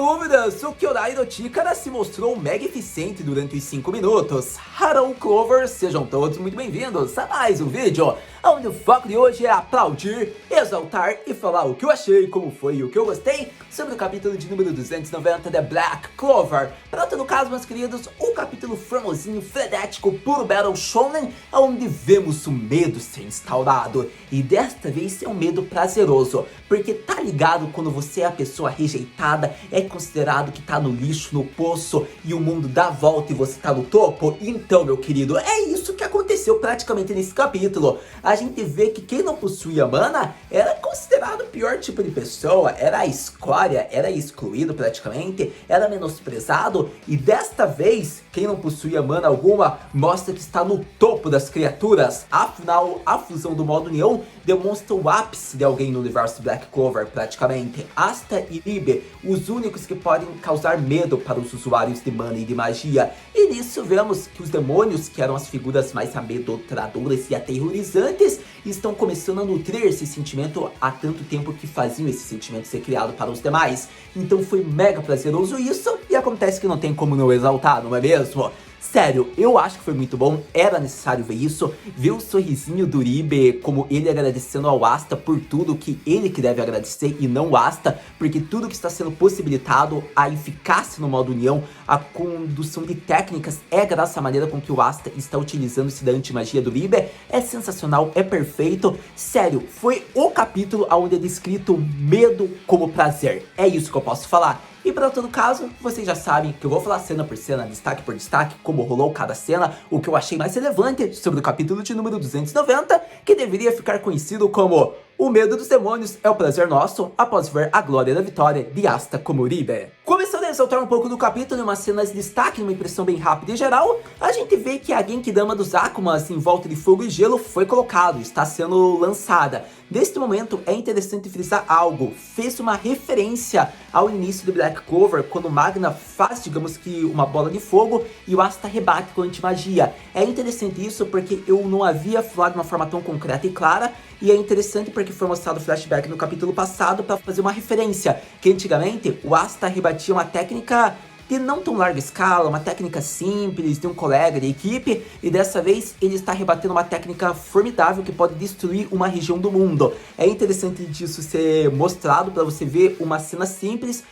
dúvidas, o Kyorai no Chikara se mostrou mega eficiente durante os 5 minutos. Haru Clover, sejam todos muito bem-vindos a mais um vídeo, onde o foco de hoje é aplaudir, exaltar e falar o que eu achei, como foi e o que eu gostei sobre o capítulo de número 290 de Black Clover. Pronto, no caso, meus queridos, o capítulo famosinho, frenético, puro Battle Shonen, onde vemos o medo ser instaurado. E desta vez é um medo prazeroso, porque tá ligado quando você é a pessoa rejeitada, é considerado que tá no lixo, no poço, e o mundo dá a volta e você tá no topo? Então, meu querido, é isso que aconteceu praticamente nesse capítulo. A gente vê que quem não possuía mana era considerado o pior tipo de pessoa, era a escória, era excluído praticamente, era menosprezado, e desta vez, quem não possuía mana alguma mostra que está no topo das criaturas. Afinal, a fusão do modo União demonstra o ápice de alguém no universo Black Clover praticamente. Asta e Ribe, os únicos que podem causar medo para os usuários de mana e de magia. E nisso vemos que os demônios, que eram as figuras mais amedrontadoras e aterrorizantes, estão começando a nutrir esse sentimento há tanto tempo que faziam esse sentimento ser criado para os demais. Então foi mega prazeroso isso, e acontece que não tem como não exaltar, não é mesmo? Sério, eu acho que foi muito bom, era necessário ver isso, ver o sorrisinho do Ribe, como ele agradecendo ao Asta por tudo que ele que deve agradecer e não o Asta, porque tudo que está sendo possibilitado, a eficácia no modo União, a condução de técnicas, é graças à maneira com que o Asta está utilizando-se da antimagia do Ribe, é sensacional, é perfeito. Sério, foi o capítulo onde é descrito medo como prazer, é isso que eu posso falar. E para todo caso, vocês já sabem que eu vou falar cena por cena, destaque por destaque, como rolou cada cena, o que eu achei mais relevante sobre o capítulo de número 290, que deveria ficar conhecido como O Medo dos Demônios é o Prazer Nosso, após ver a glória da vitória de Asta como Ribe. Começando a exaltar um pouco do capítulo, em umas cenas de destaque, numa impressão bem rápida e geral, a gente vê que a Genkidama dos Akumas em volta de fogo e gelo foi colocado, está sendo lançada. Neste momento é interessante frisar algo, fez uma referência ao início do Black Clover, quando Magna faz, digamos que, uma bola de fogo e o Asta rebate com antimagia. É interessante isso porque eu não havia falado de uma forma tão concreta e clara, e é interessante porque foi mostrado o flashback no capítulo passado para fazer uma referência, que antigamente o Asta rebatia uma técnica de não tão larga escala, uma técnica simples de um colega de equipe, e dessa vez ele está rebatendo uma técnica formidável que pode destruir uma região do mundo. É interessante disso ser mostrado para você ver uma cena simples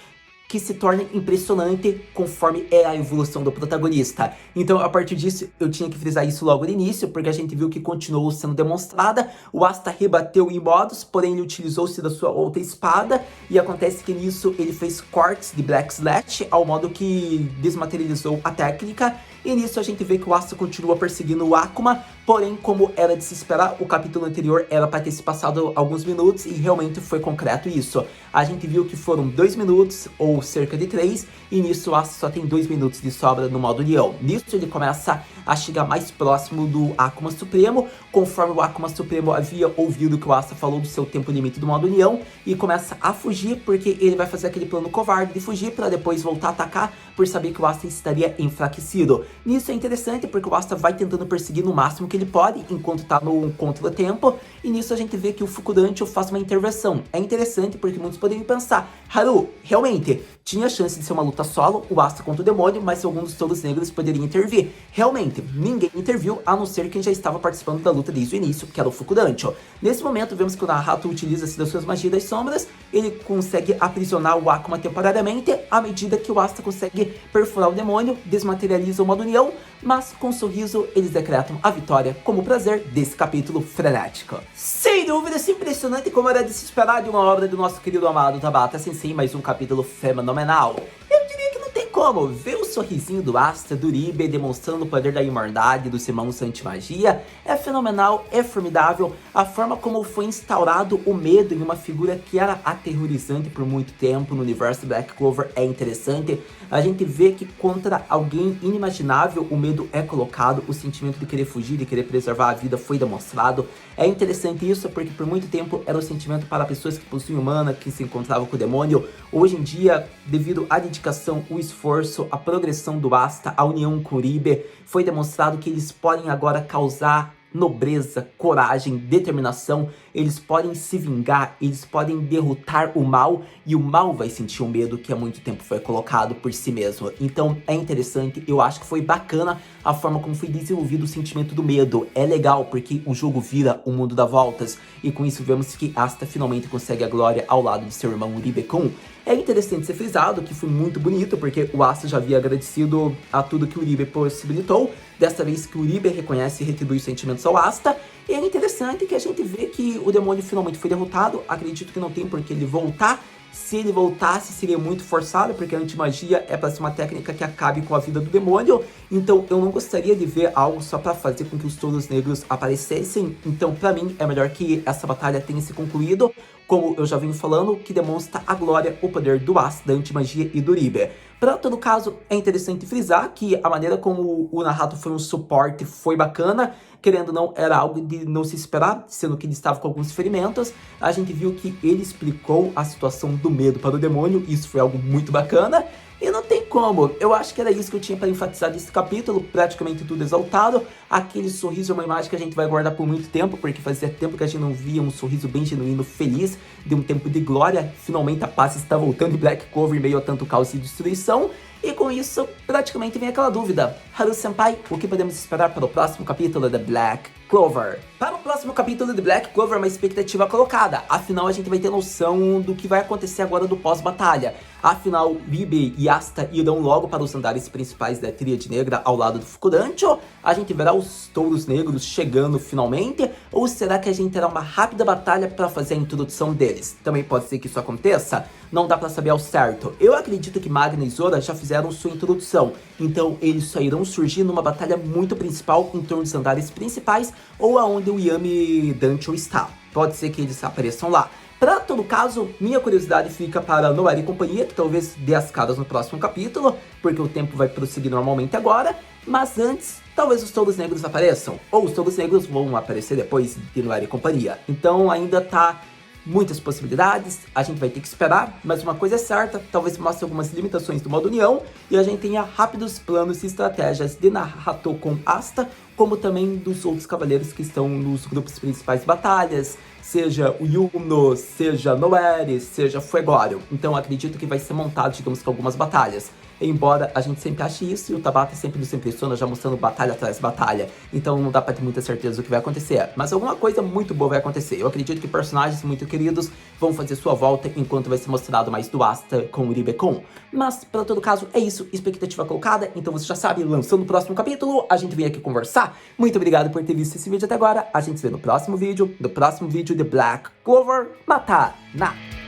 que se torna impressionante conforme é a evolução do protagonista. Então, a partir disso, eu tinha que frisar isso logo no início, porque a gente viu que continuou sendo demonstrada. O Asta rebateu em modos, porém ele utilizou-se da sua outra espada, e acontece que nisso ele fez cortes de Black Slash, ao modo que desmaterializou a técnica, e nisso a gente vê que o Asta continua perseguindo o Akuma, porém, como era de se esperar, o capítulo anterior era para ter se passado alguns minutos, e realmente foi concreto isso. A gente viu que foram 2 minutos, ou cerca de 3, e nisso o Asta só tem 2 minutos de sobra no modo União. Nisso ele começa a chegar mais próximo do Akuma Supremo, conforme o Akuma Supremo havia ouvido que o Asta falou do seu tempo limite do modo União, e começa a fugir, porque ele vai fazer aquele plano covarde de fugir, para depois voltar a atacar, por saber que o Asta estaria enfraquecido. Nisso é interessante, porque o Asta vai tentando perseguir no máximo que ele pode, enquanto tá no contra-tempo, e nisso a gente vê que o Fukudancho faz uma intervenção. É interessante, porque muitos poderiam pensar, Haru, realmente, tinha chance de ser uma luta solo, o Asta contra o demônio, mas algum dos Touros Negros poderia intervir. Realmente, ninguém interviu, a não ser quem já estava participando da luta desde o início, que era o Fukudancho. Nesse momento, vemos que o Nahato utiliza-se das suas magias das sombras, ele consegue aprisionar o Akuma temporariamente, à medida que o Asta consegue perfurar o demônio, desmaterializa o modo União, mas com um sorriso eles decretam a vitória como prazer desse capítulo frenético. Sem dúvida, é impressionante como era de se esperar de uma obra do nosso querido amado Tabata Sensei, mais um capítulo fenomenal. Eu diria que não tem como ver o sorrisinho do Asta, do Ribe, demonstrando o poder da imortalidade dos irmãos anti-magia, é fenomenal, é formidável. A forma como foi instaurado o medo em uma figura que era aterrorizante por muito tempo no universo Black Clover é interessante. A gente vê que contra alguém inimaginável o medo é colocado, o sentimento de querer fugir, de querer preservar a vida foi demonstrado. É interessante isso porque por muito tempo era o sentimento para pessoas que possuem mana, que se encontravam com o demônio. Hoje em dia, devido à dedicação, o esforço, a progressão do Asta, a união com o Ribe, foi demonstrado que eles podem agora causar nobreza, coragem, determinação, eles podem se vingar, eles podem derrotar o mal, e o mal vai sentir o medo que há muito tempo foi colocado por si mesmo. Então é interessante, eu acho que foi bacana a forma como foi desenvolvido o sentimento do medo. É legal porque o jogo vira o mundo dá voltas, e com isso vemos que Asta finalmente consegue a glória ao lado de seu irmão Uribe-kun. É interessante ser frisado que foi muito bonito, porque o Asta já havia agradecido a tudo que o Uribe possibilitou, desta vez que o Uribe reconhece e retribui os sentimentos ao Asta, e é interessante que a gente vê que o demônio finalmente foi derrotado. Acredito que não tem por que ele voltar. Se ele voltasse, seria muito forçado, porque a antimagia é para ser uma técnica que acabe com a vida do demônio. Então eu não gostaria de ver algo só para fazer com que os touros negros aparecessem. Então para mim é melhor que essa batalha tenha se concluído, como eu já venho falando, que demonstra a glória, o poder do Asta, da antimagia e do Uribe. Para todo caso, é interessante frisar que a maneira como o Nahato foi um suporte foi bacana. Querendo ou não, era algo de não se esperar, sendo que ele estava com alguns ferimentos. A gente viu que ele explicou a situação do medo para o demônio, isso foi algo muito bacana. E não tem como, eu acho que era isso que eu tinha para enfatizar nesse capítulo, praticamente tudo exaltado. Aquele sorriso é uma imagem que a gente vai guardar por muito tempo, porque fazia tempo que a gente não via um sorriso bem genuíno, feliz, de um tempo de glória. Finalmente a paz está voltando em Black Clover em meio a tanto caos e destruição. E com isso, praticamente vem aquela dúvida: Haru-senpai, o que podemos esperar para o próximo capítulo de Black Clover? Para o próximo capítulo de Black Clover, uma expectativa colocada. Afinal, a gente vai ter noção do que vai acontecer agora do pós-batalha. Afinal, Uribe e Asta irão logo para os andares principais da Tríade Negra ao lado do Fukudancho. A gente verá os touros negros chegando finalmente, ou será que a gente terá uma rápida batalha para fazer a introdução deles? Também pode ser que isso aconteça, não dá para saber ao certo. Eu acredito que Magna e Zora já fizeram sua introdução, então eles só irão surgir numa batalha muito principal em torno dos andares principais ou aonde o Yami Dancho está. Pode ser que eles apareçam lá. Para todo caso, minha curiosidade fica para Noari e companhia, que talvez dê as caras no próximo capítulo, porque o tempo vai prosseguir normalmente agora, mas antes, talvez os touros negros apareçam, ou os touros negros vão aparecer depois de Noari e companhia. Então ainda tá muitas possibilidades, a gente vai ter que esperar, mas uma coisa é certa, talvez mostre algumas limitações do modo união, e a gente tenha rápidos planos e estratégias de Nahato com Asta, como também dos outros cavaleiros que estão nos grupos principais de batalhas, seja o Yuno, seja Noeri, seja Fuegorio. Então acredito que vai ser montado, digamos que algumas batalhas. Embora a gente sempre ache isso, e o Tabata sempre nos impressiona já mostrando batalha atrás de batalha. Então não dá pra ter muita certeza do que vai acontecer. Mas alguma coisa muito boa vai acontecer. Eu acredito que personagens muito queridos vão fazer sua volta, enquanto vai ser mostrado mais do Asta com o Uribe-kun. Mas, para todo caso, é isso. Expectativa colocada. Então você já sabe, lançando o próximo capítulo, a gente vem aqui conversar. Muito obrigado por ter visto esse vídeo até agora. A gente se vê no próximo vídeo de Black Clover Matana.